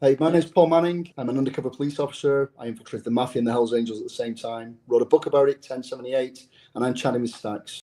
Hey, my name's Paul Manning. I'm an undercover police officer. I infiltrated the Mafia and the Hells Angels at the same time. Wrote a book about it, 1078, and I'm chatting with Staxx.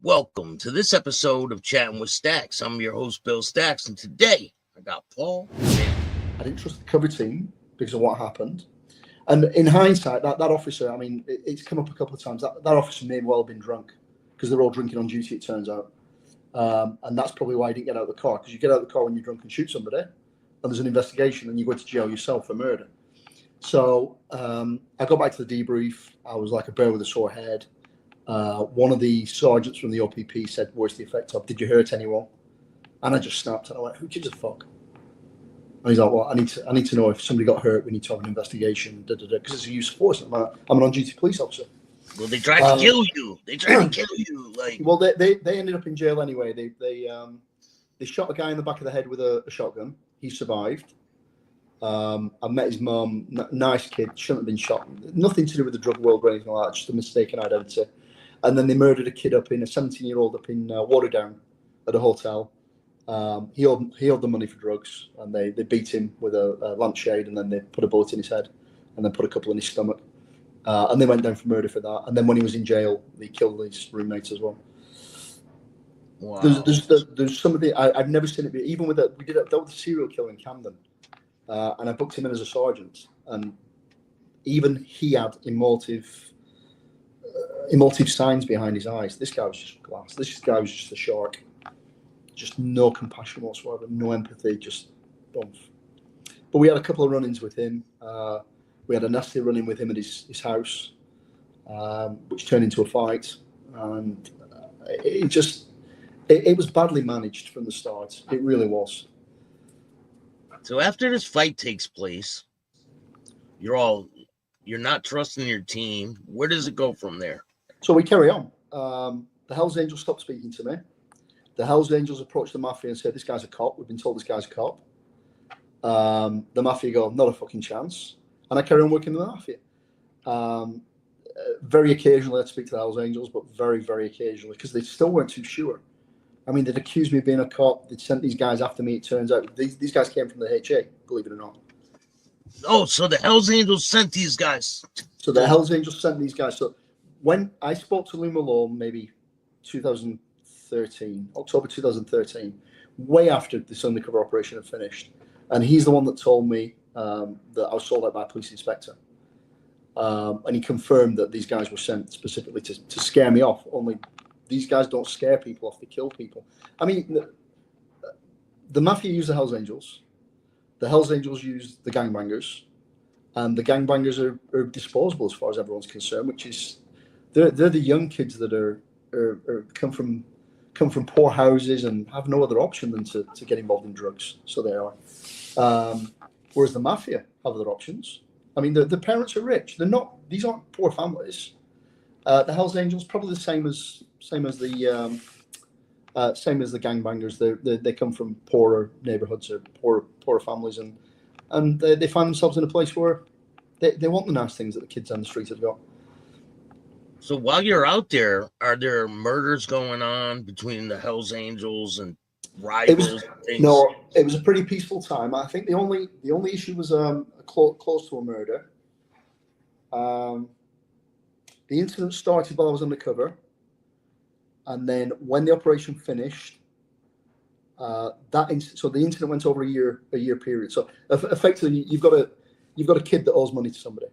Welcome to this episode of Chatting with Staxx. I'm your host, Bill Staxx, and today I got Paul. I didn't trust the cover team because of what happened. And in hindsight, that officer, I mean, it's come up a couple of times. That officer may well have been drunk because they're all drinking on duty, it turns out. And that's probably why he didn't get out of the car, because you get out of the car when you're drunk and shoot somebody, and there's an investigation, and you go to jail yourself for murder. So I got back to the debrief. I was like a bear with a sore head. One of the sergeants from the OPP said, "Where's the effect of? Did you hurt anyone?" And I just snapped and I went, "Who gives a fuck?" And he's like, "Well, I need to know if somebody got hurt. We need to have an investigation, because it's a use of force. I'm an on-duty police officer." Well, they tried to kill you. They tried to kill you. Well, they ended up in jail anyway. They shot a guy in the back of the head with a shotgun. He survived. I met his mum. Nice kid. Shouldn't have been shot. Nothing to do with the drug world or anything like that. Just a mistaken identity. And then they murdered a kid a 17-year-old up in Waterdown at a hotel. He owed the money for drugs, and they beat him with a lampshade, and then they put a bullet in his head, and then put a couple in his stomach. And they went down for murder for that. And then when he was in jail, they killed his roommates as well. Wow. There's somebody I've never seen it be. Even with we did that with a serial killer in Camden, and I booked him in as a sergeant, and even he had emotive signs behind his eyes. This guy was just glass. This guy was just a shark. Just no compassion whatsoever, no empathy, just bump. But we had a couple of run-ins with him. We had a nasty run-in with him at his house, which turned into a fight, and it was badly managed from the start. It really was. So after this fight takes place, you're not trusting your team. Where does it go from there? So we carry on. The Hells Angels stopped speaking to me. The Hells Angels approached the Mafia and said, "This guy's a cop. We've been told this guy's a cop." The Mafia go, "Not a fucking chance." And I carry on working with the Mafia. Very occasionally I'd speak to the Hells Angels, but very, very occasionally, because they still weren't too sure. I mean, they'd accused me of being a cop. They'd sent these guys after me. It turns out these guys came from the HA, believe it or not. Oh, so the Hells Angels sent these guys. So the Hells Angels sent these guys. So when I spoke to Lou Malone, maybe 2013, October 2013, way after this undercover operation had finished, and he's the one that told me that I was sold out by a police inspector. And he confirmed that these guys were sent specifically to scare me off. Only these guys don't scare people off, they kill people. I mean, the Mafia use the Hells Angels. The Hells Angels use the gangbangers. And the gangbangers are disposable as far as everyone's concerned, which is, they're the young kids that are come from poor houses and have no other option than to get involved in drugs. So they are. Whereas the Mafia have other options. I mean, the parents are rich. They're not. These aren't poor families. The Hells Angels probably the same as the gangbangers. They come from poorer neighborhoods or poorer families, and they find themselves in a place where they want the nice things that the kids on the street have got. So while you're out there, are there murders going on between the Hells Angels and rivals? No, it was a pretty peaceful time. I think the only issue was close to a murder. The incident started while I was undercover, and then when the operation finished, so the incident went over a year period. So effectively, you've got a kid that owes money to somebody,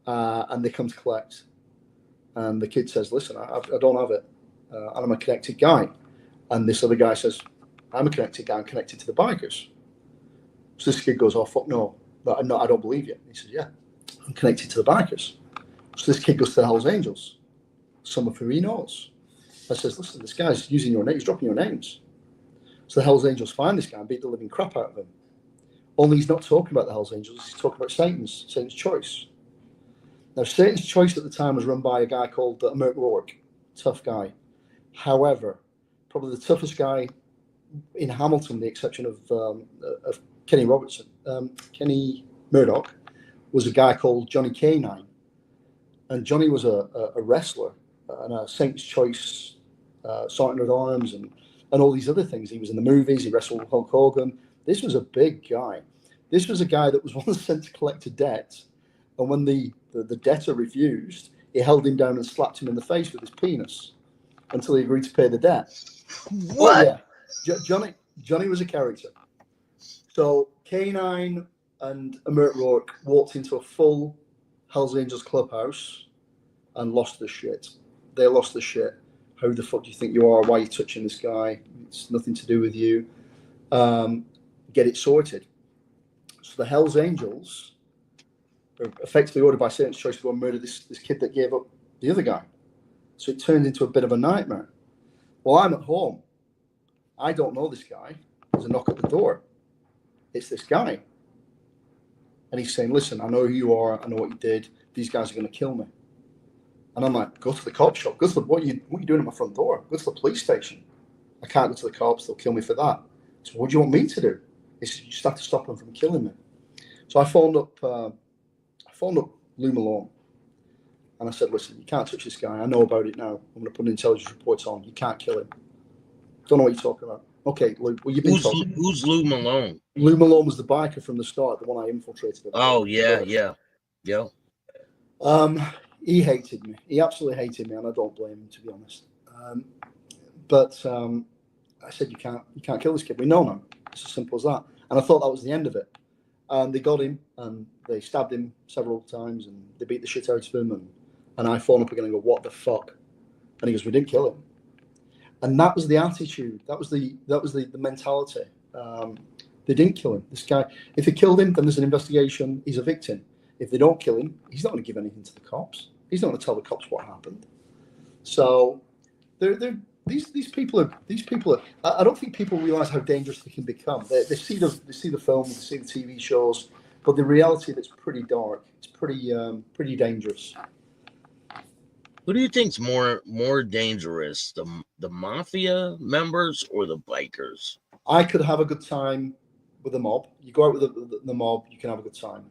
and they come to collect, and the kid says, "Listen, I don't have it, and I'm a connected guy," and this other guy says, "I'm a connected guy. I'm connected to the bikers." So this kid goes, "Oh fuck no, I don't believe you." He says, "Yeah, I'm connected to the bikers." So this kid goes to the Hells Angels, some of who he knows. I says, "Listen, this guy's using your name. He's dropping your names." So the Hells Angels find this guy and beat the living crap out of him. Only he's not talking about the Hells Angels. He's talking about Satan's Choice. Now, Satan's Choice at the time was run by a guy called Mert Rourke, tough guy. However, probably the toughest guy in Hamilton, the exception of Kenny Robertson, Kenny Murdoch was a guy called Johnny K9, and Johnny was a wrestler and a Saints Choice Sergeant at Arms and all these other things. He was in the movies. He wrestled with Hulk Hogan. This was a big guy. This was a guy that was once sent to collect a debt, and when the debtor refused, he held him down and slapped him in the face with his penis until he agreed to pay the debt. What? Oh, yeah. Johnny was a character. So K9 and Mert Rourke walked into a full Hells Angels clubhouse and lost the shit. They lost the shit. Who the fuck do you think you are? Why are you touching this guy? It's nothing to do with you. Get it sorted. So the Hells Angels are effectively ordered by Satan's Choice to go and murder this kid that gave up the other guy. So it turned into a bit of a nightmare. Well, I'm at home. I don't know this guy. There's a knock at the door. It's this guy. And he's saying, listen, I know who you are. I know what you did. These guys are going to kill me. And I'm like, go to the cop shop. Go to what are you doing at my front door? Go to the police station. I can't go to the cops. They'll kill me for that. So what do you want me to do? He said, you just have to stop them from killing me. So I phoned up Lou Malone. And I said, listen, you can't touch this guy. I know about it now. I'm going to put an intelligence report on. You can't kill him. Don't know what you're talking about. Okay, Lou. Well, you've been talking. Who's Lou Malone? Lou Malone was the biker from the start, the one I infiltrated. Oh, yeah. He hated me. He absolutely hated me, and I don't blame him, to be honest. But I said, you can't kill this kid. We know now. It's as simple as that. And I thought that was the end of it. And they got him, and they stabbed him several times, and they beat the shit out of him. And I phone up again and go, what the fuck? And he goes, we didn't kill him. And that was the attitude. That was the mentality. They didn't kill him. This guy, if they killed him, then there's an investigation. He's a victim. If they don't kill him, he's not going to give anything to the cops. He's not going to tell the cops what happened. So these people are. I don't think people realize how dangerous they can become. They see the films, they see the TV shows, but the reality that's pretty dark. It's pretty dangerous. Who do you think's more dangerous, the mafia members or the bikers? I could have a good time with the mob. You go out with the mob, you can have a good time.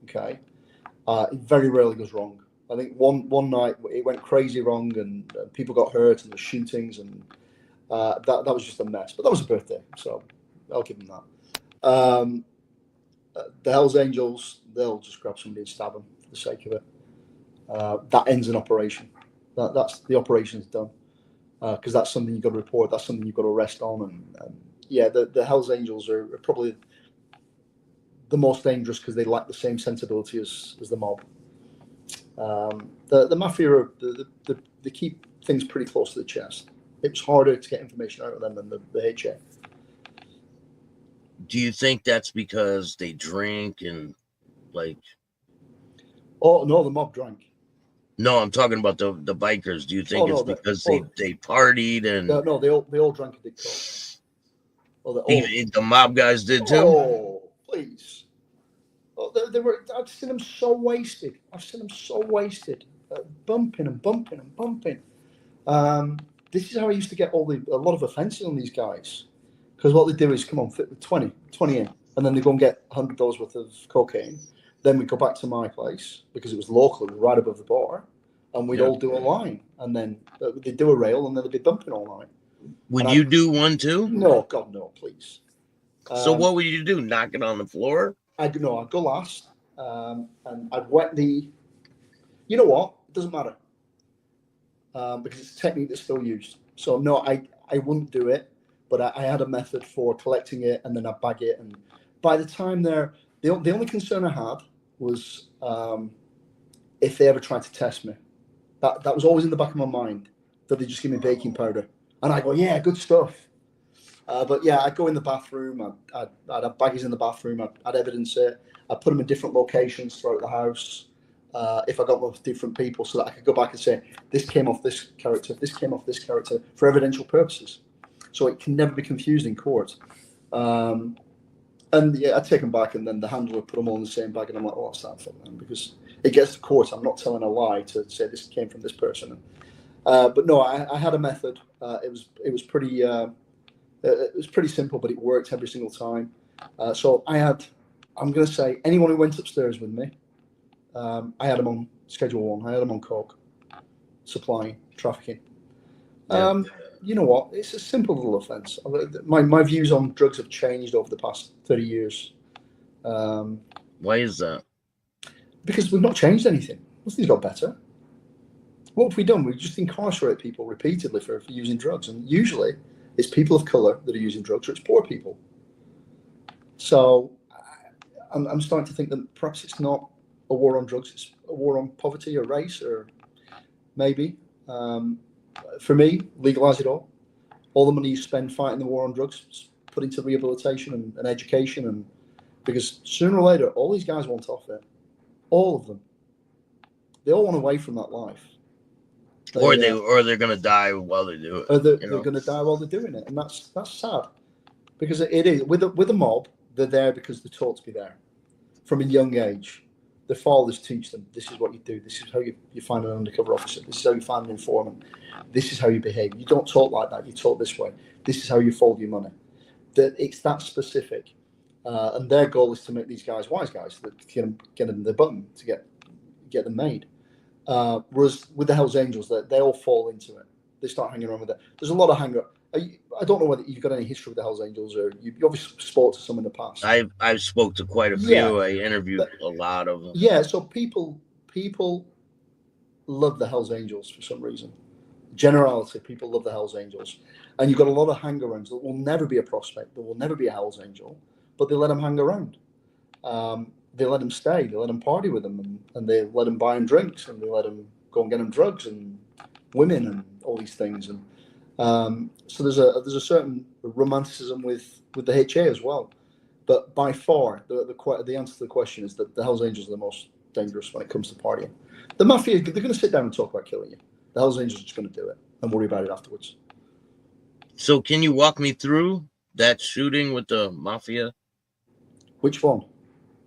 Okay, it very rarely goes wrong. I think one night it went crazy wrong, and people got hurt, and the shootings, and that was just a mess. But that was a birthday, so I'll give them that. The Hells Angels, they'll just grab somebody and stab them for the sake of it. That ends an operation. That's the operation's done, because that's something you've got to report. That's something you've got to arrest on, and yeah, the Hells Angels are probably the most dangerous because they lack the same sensibility as the mob. The Mafia they keep things pretty close to the chest. It's harder to get information out of them than the HA. Do you think that's because they drink and like? Oh no, the mob drank. No, I'm talking about the bikers. Do you think it's because they partied and? No, they all drank a big coke. Even the mob guys did too. Oh, please. Oh, they were. I've seen them so wasted. Bumping. This is how I used to get a lot of offences on these guys, because what they do is come on, fit with 20 in, and then they go and get $100 worth of cocaine. Then we go back to my place because it was local, it was right above the bar, and we'd all do a line, and then they'd do a rail, and then they'd be bumping all night. Would you do one too? No, God, no, please. So what would you do? Knock it on the floor? I'd go last, and I'd wet the. You know what? It doesn't matter, because it's a technique that's still used. So no, I wouldn't do it, but I had a method for collecting it, and then I bag it. And by the time the only concern I had was if they ever tried to test me. That was always in the back of my mind, that they just give me baking powder, and I go, yeah, good stuff. But yeah, I'd go in the bathroom. I'd have baggies in the bathroom. I'd evidence it. I'd put them in different locations throughout the house. If I got them with different people, so that I could go back and say, this came off this character, this came off this character, for evidential purposes. So it can never be confused in court. And yeah, I'd take them back, and then the handler would put them all in the same bag, and I'm like, oh, that's that for them, because it gets to court. I'm not telling a lie to say this came from this person. But no, I had a method. It was pretty It was pretty simple, but it worked every single time. So I'm going to say, anyone who went upstairs with me, I had them on Schedule 1. I had them on coke, supplying, trafficking. Yeah. You know what? It's a simple little offence. My views on drugs have changed over the past 30 years. Why is that? Because we've not changed anything. Nothing's got better. What have we done? We've just incarcerated people repeatedly for using drugs. And usually it's people of colour that are using drugs, or it's poor people. So I'm starting to think that perhaps it's not a war on drugs, it's a war on poverty or race, or maybe. For me, legalise it all. All the money you spend fighting the war on drugs, put into rehabilitation and education, and because sooner or later, all these guys want off it. All of them. They all want away from that life. Or they're gonna die while they do it. Or they're going to die while they're doing it, and that's sad. Because it is with a mob, they're there because they're taught to be there from a young age. The fathers teach them, this is what you do, this is how you find an undercover officer, this is how you find an informant, this is how you behave. You don't talk like that, you talk this way. This is how you fold your money. It's that specific. And their goal is to make these guys wise guys, that get them the button to get them made. Whereas with the Hells Angels, they all fall into it. They start hanging around with it. There's a lot of hang up. I don't know whether you've got any history with the Hells Angels, or you obviously spoke to some in the past. I've spoke to quite a few. Yeah, I interviewed a lot of them. Yeah, so people love the Hells Angels for some reason. Generality, people love the Hells Angels, and you've got a lot of hang-arounds that will never be a prospect, that will never be a Hells Angel, but they let them hang around. They let them stay. They let them party with them, and they let them buy them drinks, and they let them go and get them drugs and women and all these things. And so there's a certain romanticism with the HA as well. But by far, the answer to the question is that the Hells Angels are the most dangerous when it comes to partying. The Mafia, they're going to sit down and talk about killing you. The Hells Angels are just going to do it and worry about it afterwards. So can you walk me through that shooting with the Mafia? Which one?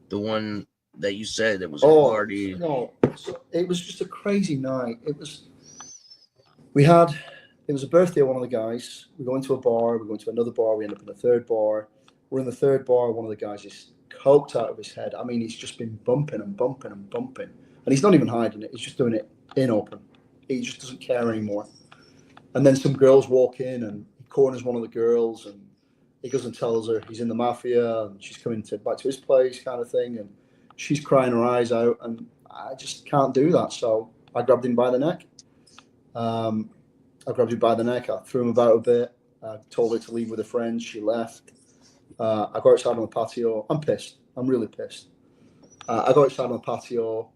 The one that you said that was a party. No, so it was just a crazy night. It was a birthday of one of the guys. We go into a bar, we go into another bar, we end up in a third bar. We're in the third bar, one of the guys is coked out of his head. I mean, he's just been bumping and bumping and bumping. And he's not even hiding it, he's just doing it in open. He just doesn't care anymore. And then some girls walk in and he corners one of the girls, and he goes and tells her he's in the Mafia and she's coming back to his place, kind of thing. And she's crying her eyes out, and I just can't do that. So I grabbed him by the neck. I threw him about a bit. I told her to leave with her friends. She left. I go outside on the patio. I'm pissed. I'm really pissed. I go outside on the patio.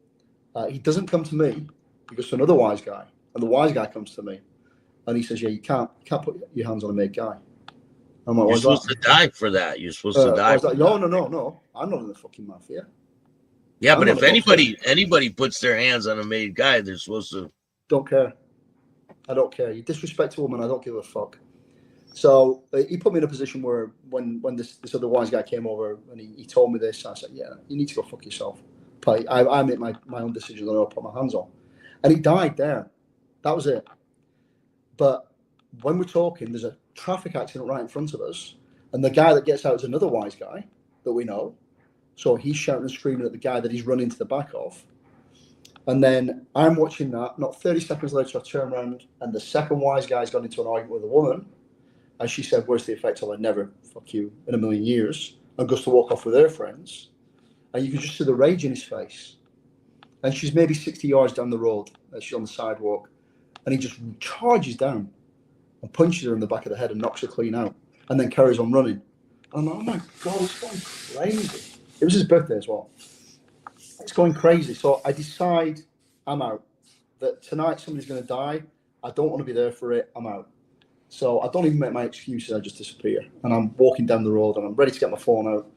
He doesn't come to me. He goes to another wise guy. And the wise guy comes to me. And he says, yeah, you can't put your hands on a made guy. I'm like, you're supposed to die for that. You're supposed to die. No. I'm not in the fucking Mafia. Yeah, but if anybody puts their hands on a made guy, they're supposed to. Don't care. I don't care. You disrespect a woman, I don't give a fuck. So he put me in a position where when this other wise guy came over and he told me this, I said, yeah, you need to go fuck yourself. I make my own decisions on who I put my hands on. And he died there. That was it. But when we're talking, there's a traffic accident right in front of us, and the guy that gets out is another wise guy that we know. So he's shouting and screaming at the guy that he's running to the back of. And then I'm watching that. Not 30 seconds later, I turn around, and the second wise guy's gone into an argument with a woman. And she said, where's the effect of I'd never fuck you in a million years? And goes to walk off with her friends. And you can just see the rage in his face. And she's maybe 60 yards down the road. She's on the sidewalk. And he just charges down and punches her in the back of the head and knocks her clean out. And then carries on running. And I'm like, oh my God, it's going crazy. It was his birthday as well. It's going crazy. So I decide I'm out. That tonight somebody's going to die. I don't want to be there for it. I'm out. So I don't even make my excuses. I just disappear. And I'm walking down the road and I'm ready to get my phone out.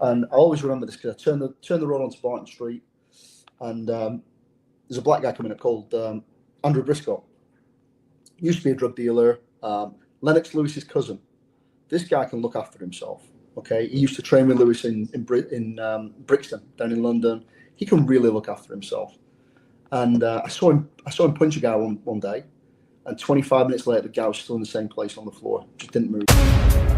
And I always remember this because I turn the road onto Barton Street. And there's a black guy coming up called Andrew Briscoe. Used to be a drug dealer. Lennox Lewis's cousin. This guy can look after himself. Okay, he used to train with Lewis in Brixton down in London. He can really look after himself. And I saw him punch a guy one day, And 25 minutes later, the guy was still in the same place on the floor, just didn't move.